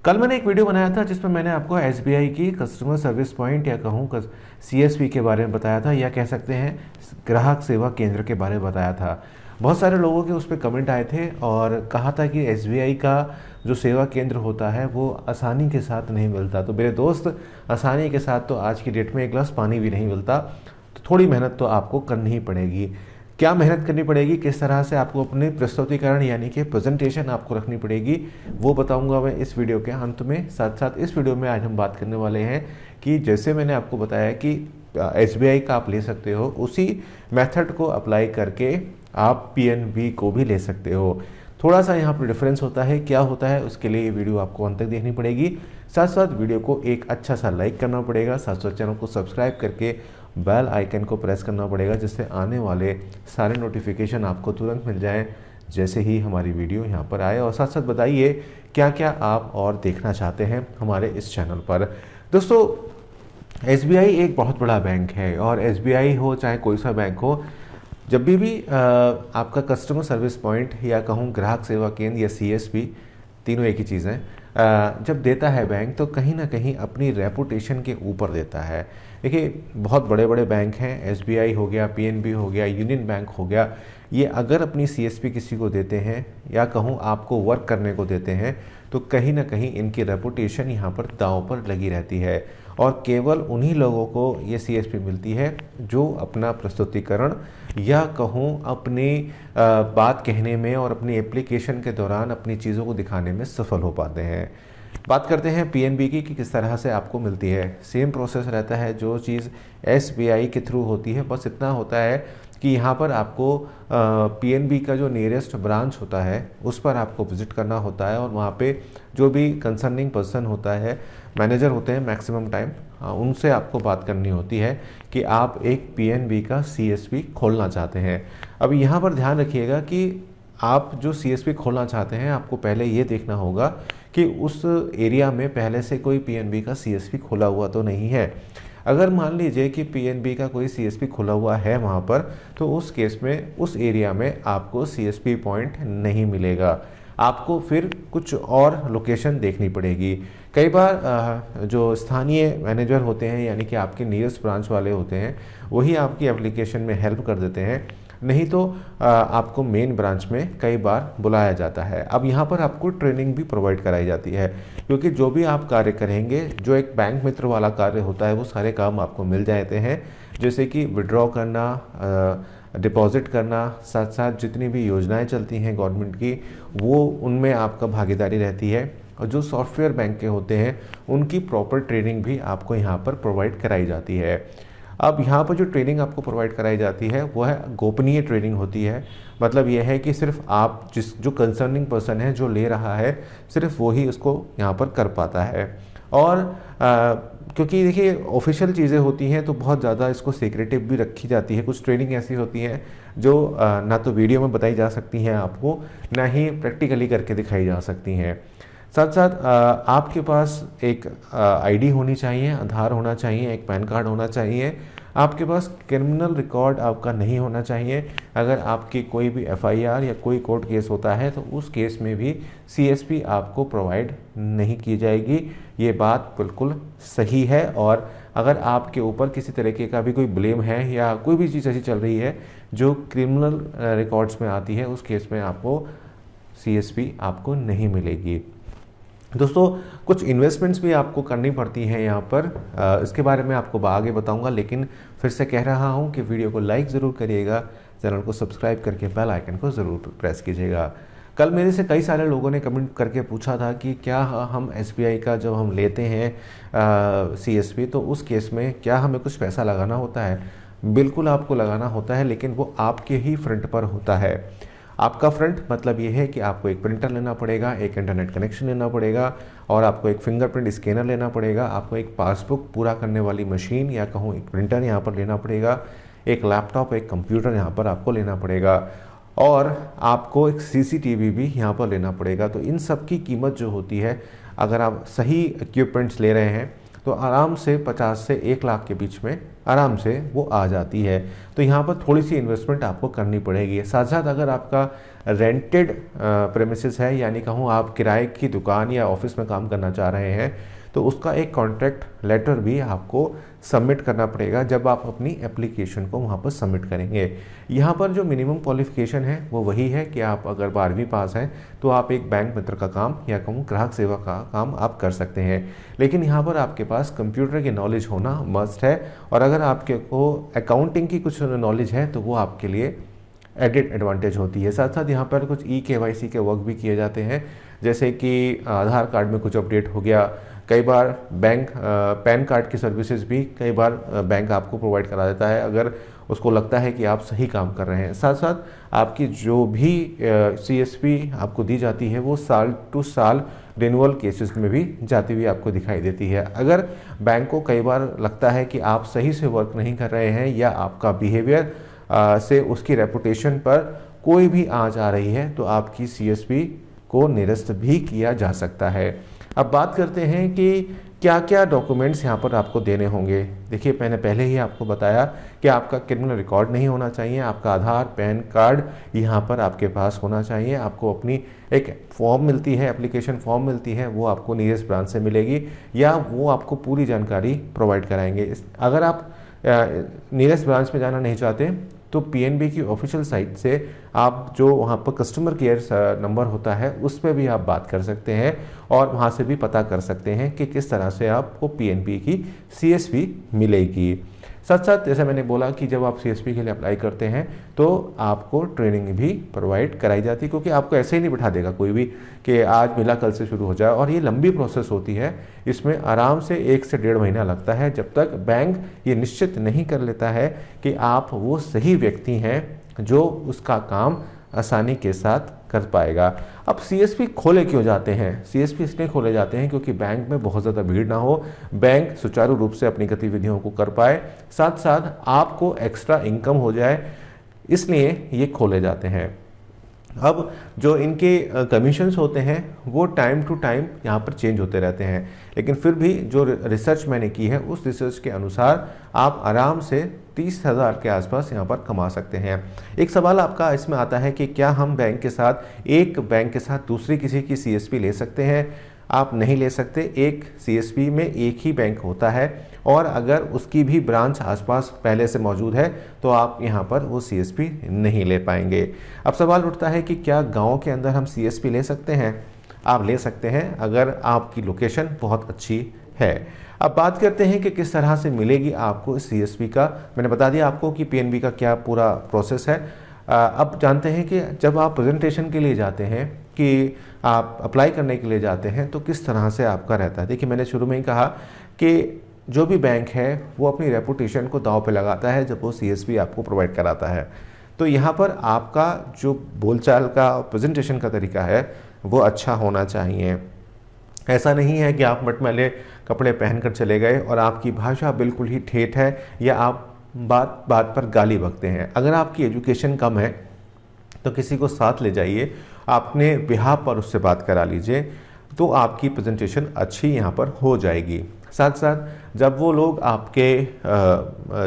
कल मैंने एक वीडियो बनाया था जिसमें मैंने आपको एसबीआई की कस्टमर सर्विस पॉइंट या कहूँ सीएसपी के बारे में बताया था, या कह सकते हैं ग्राहक सेवा केंद्र के बारे में बताया था। बहुत सारे लोगों के उस पर कमेंट आए थे और कहा था कि एसबीआई का जो सेवा केंद्र होता है वो आसानी के साथ नहीं मिलता। तो मेरे दोस्त, आसानी के साथ तो आज की डेट में एक गिलास पानी भी नहीं मिलता, तो थोड़ी मेहनत तो आपको करनी ही पड़ेगी। क्या मेहनत करनी पड़ेगी, किस तरह से आपको अपने प्रस्तुतिकरण यानी कि प्रेजेंटेशन आपको रखनी पड़ेगी, वो बताऊंगा मैं इस वीडियो के अंत में। साथ साथ इस वीडियो में आज हम बात करने वाले हैं कि जैसे मैंने आपको बताया कि एसबीआई का आप ले सकते हो, उसी मेथड को अप्लाई करके आप पीएनबी को भी ले सकते हो। थोड़ा सा यहाँ पर डिफरेंस होता है, क्या होता है उसके लिए ये वीडियो आपको अंत तक देखनी पड़ेगी। साथ साथ वीडियो को एक अच्छा सा लाइक करना पड़ेगा, साथ साथ चैनल को सब्सक्राइब करके बेल आइकन को प्रेस करना पड़ेगा, जिससे आने वाले सारे नोटिफिकेशन आपको तुरंत मिल जाएं जैसे ही हमारी वीडियो यहाँ पर आए। और साथ साथ बताइए क्या क्या आप और देखना चाहते हैं हमारे इस चैनल पर। दोस्तों, एसबीआई एक बहुत बड़ा बैंक है और एसबीआई हो चाहे कोई सा बैंक हो, जब भी आपका कस्टमर सर्विस पॉइंट या कहूँ ग्राहक सेवा केंद्र या सीएसपी, तीनों एक ही चीज़ हैं, जब देता है बैंक तो कहीं ना कहीं अपनी रेपुटेशन के ऊपर देता है। देखिए, बहुत बड़े बड़े बैंक हैं, एसबीआई हो गया, पीएनबी हो गया, यूनियन बैंक हो गया, ये अगर अपनी सीएसपी किसी को देते हैं या कहूँ आपको वर्क करने को देते हैं तो कहीं ना कहीं इनकी रेपुटेशन यहाँ पर दांव पर लगी रहती है। और केवल उन्हीं लोगों को ये सीएसपी मिलती है जो अपना प्रस्तुतिकरण या कहूँ अपनी बात कहने में और अपनी एप्लीकेशन के दौरान अपनी चीज़ों को दिखाने में सफल हो पाते हैं। बात करते हैं पीएनबी की कि किस तरह से आपको मिलती है। सेम प्रोसेस रहता है जो चीज़ एसबीआई के थ्रू होती है, बस इतना होता है कि यहाँ पर आपको पीएनबी का जो नियरेस्ट ब्रांच होता है उस पर आपको विज़िट करना होता है और वहाँ पे जो भी कंसर्निंग पर्सन होता है, मैनेजर होते हैं मैक्सिमम टाइम, उनसे आपको बात करनी होती है कि आप एक पीएनबी का सीएसपी खोलना चाहते हैं। अब यहाँ पर ध्यान रखिएगा कि आप जो सीएसपी खोलना चाहते हैं आपको पहले ये देखना होगा कि उस एरिया में पहले से कोई पीएनबी का सीएसपी खोला हुआ तो नहीं है। अगर मान लीजिए कि पीएनबी का कोई सीएसपी खुला हुआ है वहाँ पर, तो उस केस में उस एरिया में आपको सीएसपी पॉइंट नहीं मिलेगा, आपको फिर कुछ और लोकेशन देखनी पड़ेगी। कई बार जो स्थानीय मैनेजर होते हैं यानी कि आपके नियरेस्ट ब्रांच वाले होते हैं वही आपकी एप्लीकेशन में हेल्प कर देते हैं, नहीं तो आपको मेन ब्रांच में कई बार बुलाया जाता है। अब यहाँ पर आपको ट्रेनिंग भी प्रोवाइड कराई जाती है, क्योंकि जो भी आप कार्य करेंगे, जो एक बैंक मित्र वाला कार्य होता है वो सारे काम आपको मिल जाते हैं, जैसे कि विड्रॉ करना, डिपॉजिट करना, साथ साथ जितनी भी योजनाएं चलती हैं गवर्नमेंट की वो उनमें आपका भागीदारी रहती है। और जो सॉफ्टवेयर बैंक के होते हैं उनकी प्रॉपर ट्रेनिंग भी आपको यहाँ पर प्रोवाइड कराई जाती है। अब यहाँ पर जो ट्रेनिंग आपको प्रोवाइड कराई जाती है वह गोपनीय ट्रेनिंग होती है। मतलब यह है कि सिर्फ आप जो कंसर्निंग पर्सन है जो ले रहा है, सिर्फ वो ही उसको यहाँ पर कर पाता है। और क्योंकि देखिए ऑफिशियल चीज़ें होती हैं तो बहुत ज़्यादा इसको सीक्रेटिव भी रखी जाती है। कुछ ट्रेनिंग ऐसी होती हैं जो ना तो वीडियो में बताई जा सकती हैं आपको, ना ही प्रैक्टिकली करके दिखाई जा सकती हैं। साथ साथ आपके पास एक आईडी होनी चाहिए, आधार होना चाहिए, एक पैन कार्ड होना चाहिए। आपके पास क्रिमिनल रिकॉर्ड आपका नहीं होना चाहिए। अगर आपकी कोई भी एफआईआर या कोई कोर्ट केस होता है तो उस केस में भी सीएसपी आपको प्रोवाइड नहीं की जाएगी। ये बात बिल्कुल सही है। और अगर आपके ऊपर किसी तरीके का भी कोई ब्लेम है या कोई भी चीज़ ऐसी चल रही है जो क्रिमिनल रिकॉर्ड्स में आती है, उस केस में आपको सीएसपी आपको नहीं मिलेगी। दोस्तों, कुछ इन्वेस्टमेंट्स भी आपको करनी पड़ती हैं यहाँ पर, इसके बारे में आपको आगे बताऊंगा, लेकिन फिर से कह रहा हूँ कि वीडियो को लाइक ज़रूर करिएगा, चैनल को सब्सक्राइब करके बेल आइकन को ज़रूर प्रेस कीजिएगा। कल मेरे से कई सारे लोगों ने कमेंट करके पूछा था कि क्या हम एसबीआई का जब हम लेते हैं सीएसपी तो उस केस में क्या हमें कुछ पैसा लगाना होता है। बिल्कुल आपको लगाना होता है, लेकिन वो आपके ही फ्रंट पर होता है। आपका फ्रंट मतलब ये है कि आपको एक प्रिंटर लेना पड़ेगा, एक इंटरनेट कनेक्शन लेना पड़ेगा और आपको एक फिंगरप्रिंट स्कैनर लेना पड़ेगा, आपको एक पासबुक पूरा करने वाली मशीन या कहूँ एक प्रिंटर यहाँ पर लेना पड़ेगा, एक लैपटॉप, एक कंप्यूटर यहाँ पर आपको लेना पड़ेगा और आपको एक सीसीटीवी भी यहाँ पर लेना पड़ेगा। तो इन सब की कीमत जो होती है, अगर आप सही इक्विपमेंट्स ले रहे हैं तो आराम से 50 से 1 लाख के बीच में आराम से वो आ जाती है। तो यहाँ पर थोड़ी सी इन्वेस्टमेंट आपको करनी पड़ेगी। साथ साथ अगर आपका रेंटेड प्रेमिसेस है, यानी कहूँ आप किराए की दुकान या ऑफिस में काम करना चाह रहे हैं, तो उसका एक कॉन्ट्रैक्ट लेटर भी आपको सबमिट करना पड़ेगा जब आप अपनी एप्लीकेशन को वहाँ पर सबमिट करेंगे। यहाँ पर जो मिनिमम क्वालिफिकेशन है वो वही है कि आप अगर 12वीं पास हैं तो आप एक बैंक मित्र का काम या कहूँ ग्राहक सेवा का काम आप कर सकते हैं। लेकिन यहाँ पर आपके पास कंप्यूटर की नॉलेज होना मस्ट है, और अगर आपके को अकाउंटिंग की कुछ नॉलेज है तो वो आपके लिए एडिड एडवांटेज होती है। साथ साथ यहाँ पर कुछ KYC के वर्क भी किए जाते हैं, जैसे कि आधार कार्ड में कुछ अपडेट हो गया। कई बार बैंक पैन कार्ड की सर्विसेज भी कई बार बैंक आपको प्रोवाइड करा देता है अगर उसको लगता है कि आप सही काम कर रहे हैं। साथ साथ आपकी जो भी CSP आपको दी जाती है वो साल टू साल रिन्यूअल केसेस में भी जाती हुई आपको दिखाई देती है। अगर बैंक को कई बार लगता है कि आप सही से वर्क नहीं कर रहे हैं या आपका बिहेवियर से उसकी रेपुटेशन पर कोई भी आंच आ रही है, तो आपकी CSP को निरस्त भी किया जा सकता है। अब बात करते हैं कि क्या क्या डॉक्यूमेंट्स यहाँ पर आपको देने होंगे। देखिए, मैंने पहले ही आपको बताया कि आपका क्रिमिनल रिकॉर्ड नहीं होना चाहिए, आपका आधार पैन कार्ड यहाँ पर आपके पास होना चाहिए। आपको अपनी एक फॉर्म मिलती है, एप्लीकेशन फॉर्म मिलती है, वो आपको नियरेस्ट ब्रांच से मिलेगी या वो आपको पूरी जानकारी प्रोवाइड कराएंगे। अगर आप नियरेस्ट ब्रांच में जाना नहीं चाहते तो PNB की ऑफिशियल साइट से आप जो वहाँ पर कस्टमर केयर नंबर होता है उस पर भी आप बात कर सकते हैं और वहाँ से भी पता कर सकते हैं कि किस तरह से आपको PNB की CSP मिलेगी। साथ साथ जैसे मैंने बोला कि जब आप CSP के लिए अप्लाई करते हैं तो आपको ट्रेनिंग भी प्रोवाइड कराई जाती है, क्योंकि आपको ऐसे ही नहीं बिठा देगा कोई भी कि आज मिला कल से शुरू हो जाए, और ये लंबी प्रोसेस होती है। इसमें आराम से 1 से 1.5 महीना लगता है जब तक बैंक ये निश्चित नहीं कर लेता है कि आप वो सही व्यक्ति हैं जो उसका काम आसानी के साथ कर पाएगा। अब CSP खोले क्यों जाते हैं? CSP इसलिए खोले जाते हैं क्योंकि बैंक में बहुत ज़्यादा भीड़ ना हो, बैंक सुचारू रूप से अपनी गतिविधियों को कर पाए, साथ साथ आपको एक्स्ट्रा इनकम हो जाए, इसलिए ये खोले जाते हैं। अब जो इनके कमीशंस होते हैं वो टाइम टू टाइम यहाँ पर चेंज होते रहते हैं, लेकिन फिर भी जो रिसर्च मैंने की है उस रिसर्च के अनुसार आप आराम से 30,000 के आसपास यहाँ पर कमा सकते हैं। एक सवाल आपका इसमें आता है कि क्या हम बैंक के साथ दूसरी किसी की CSP ले सकते हैं? आप नहीं ले सकते। एक CSP में एक ही बैंक होता है, और अगर उसकी भी ब्रांच आसपास पहले से मौजूद है तो आप यहाँ पर वो CSP नहीं ले पाएंगे। अब सवाल उठता है कि क्या गांव के अंदर हम CSP ले सकते हैं? आप ले सकते हैं अगर आपकी लोकेशन बहुत अच्छी है। अब बात करते हैं कि किस तरह से मिलेगी आपको CSP का। मैंने बता दिया आपको कि PNB का क्या पूरा प्रोसेस है। अब जानते हैं कि जब आप प्रेजेंटेशन के लिए जाते हैं, कि आप अप्लाई करने के लिए जाते हैं, तो किस तरह से आपका रहता है। देखिए, मैंने शुरू में ही कहा कि जो भी बैंक है वो अपनी रेपुटेशन को दांव पे लगाता है जब वो CSP आपको प्रोवाइड कराता है। तो यहाँ पर आपका जो बोलचाल का प्रेजेंटेशन का तरीका है वो अच्छा होना चाहिए। ऐसा नहीं है कि आप मटमैले कपड़े पहनकर चले गए और आपकी भाषा बिल्कुल ही ठेठ है, या आप बात बात पर गाली बकते हैं। अगर आपकी एजुकेशन कम है तो किसी को साथ ले जाइए, अपने बिहाफ पर उससे बात करा लीजिए, तो आपकी प्रेजेंटेशन अच्छी यहाँ पर हो जाएगी। साथ साथ जब वो लोग आपके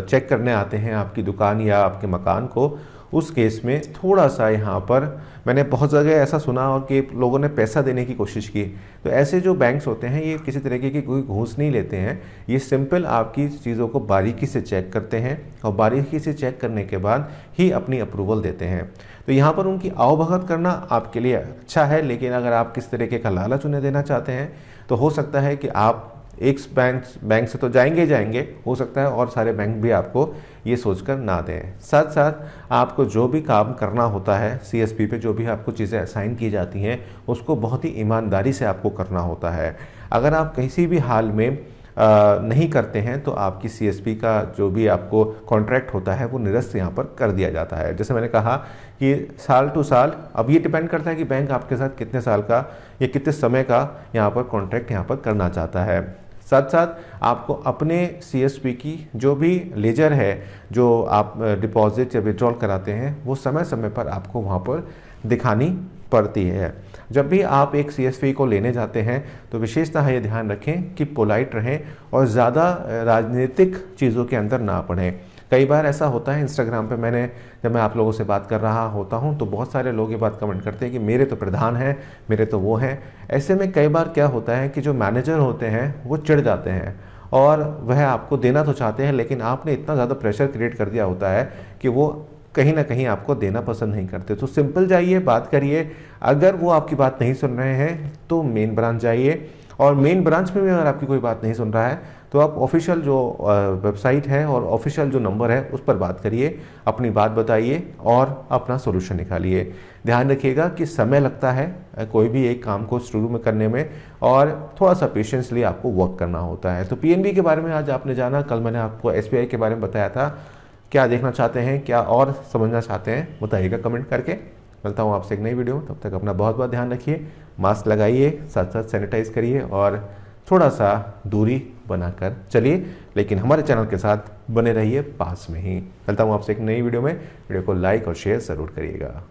चेक करने आते हैं आपकी दुकान या आपके मकान को, उस केस में थोड़ा सा यहाँ पर मैंने बहुत जगह ऐसा सुना और कि लोगों ने पैसा देने की कोशिश की। तो ऐसे जो बैंक्स होते हैं ये किसी तरीके की कोई घूस नहीं लेते हैं, ये सिंपल आपकी चीज़ों को बारीकी से चेक करते हैं और बारीकी से चेक करने के बाद ही अपनी अप्रूवल देते हैं। तो यहाँ पर उनकी आवभगत करना आपके लिए अच्छा है, लेकिन अगर आप किस तरीके का लालच उन्हें देना चाहते हैं तो हो सकता है कि आप एक बैंक से तो जाएंगे, हो सकता है और सारे बैंक भी आपको ये सोचकर ना दें। साथ साथ आपको जो भी काम करना होता है CSP पे, जो भी आपको चीज़ें असाइन की जाती हैं उसको बहुत ही ईमानदारी से आपको करना होता है। अगर आप किसी भी हाल में नहीं करते हैं तो आपकी CSP का जो भी आपको कॉन्ट्रैक्ट होता है वो निरस्त यहाँ पर कर दिया जाता है। जैसे मैंने कहा कि साल टू साल, अब ये डिपेंड करता है कि बैंक आपके साथ कितने साल का या कितने समय का यहाँ पर कॉन्ट्रैक्ट यहाँ पर करना चाहता है। साथ साथ आपको अपने CSP की जो भी लेजर है, जो आप डिपॉजिट या विड्रॉल कराते हैं, वो समय समय पर आपको वहाँ पर दिखानी पड़ती है। जब भी आप एक CSV को लेने जाते हैं तो विशेषतः ये ध्यान रखें कि पोलाइट रहें और ज़्यादा राजनीतिक चीज़ों के अंदर ना पढ़ें। कई बार ऐसा होता है इंस्टाग्राम पे जब मैं आप लोगों से बात कर रहा होता हूं तो बहुत सारे लोग ये बात कमेंट करते हैं कि मेरे तो प्रधान हैं, मेरे तो वो हैं। ऐसे में कई बार क्या होता है कि जो मैनेजर होते हैं वो चिढ़ जाते हैं और वह आपको देना तो चाहते हैं, लेकिन आपने इतना ज़्यादा प्रेशर क्रिएट कर दिया होता है कि वो कहीं ना कहीं आपको देना पसंद नहीं करते। तो सिंपल जाइए, बात करिए। अगर वो आपकी बात नहीं सुन रहे हैं तो मेन ब्रांच जाइए, और मेन ब्रांच में भी अगर आपकी कोई बात नहीं सुन रहा है तो आप ऑफिशियल जो वेबसाइट है और ऑफिशियल जो नंबर है उस पर बात करिए, अपनी बात बताइए और अपना सोल्यूशन निकालिए। ध्यान रखिएगा कि समय लगता है कोई भी एक काम को शुरू में करने में, और थोड़ा सा पेशेंसली आपको वर्क करना होता है। तो PNB के बारे में आज आपने जाना, कल मैंने आपको SBI के बारे में बताया था। क्या देखना चाहते हैं, क्या और समझना चाहते हैं, बताइएगा कमेंट करके। मिलता हूँ आपसे एक नई वीडियो में, तब तक अपना बहुत बहुत ध्यान रखिए, मास्क लगाइए, साथ साथ सैनिटाइज करिए और थोड़ा सा दूरी बनाकर चलिए, लेकिन हमारे चैनल के साथ बने रहिए पास में ही। मिलता हूँ आपसे एक नई वीडियो में। वीडियो को लाइक और शेयर ज़रूर करिएगा।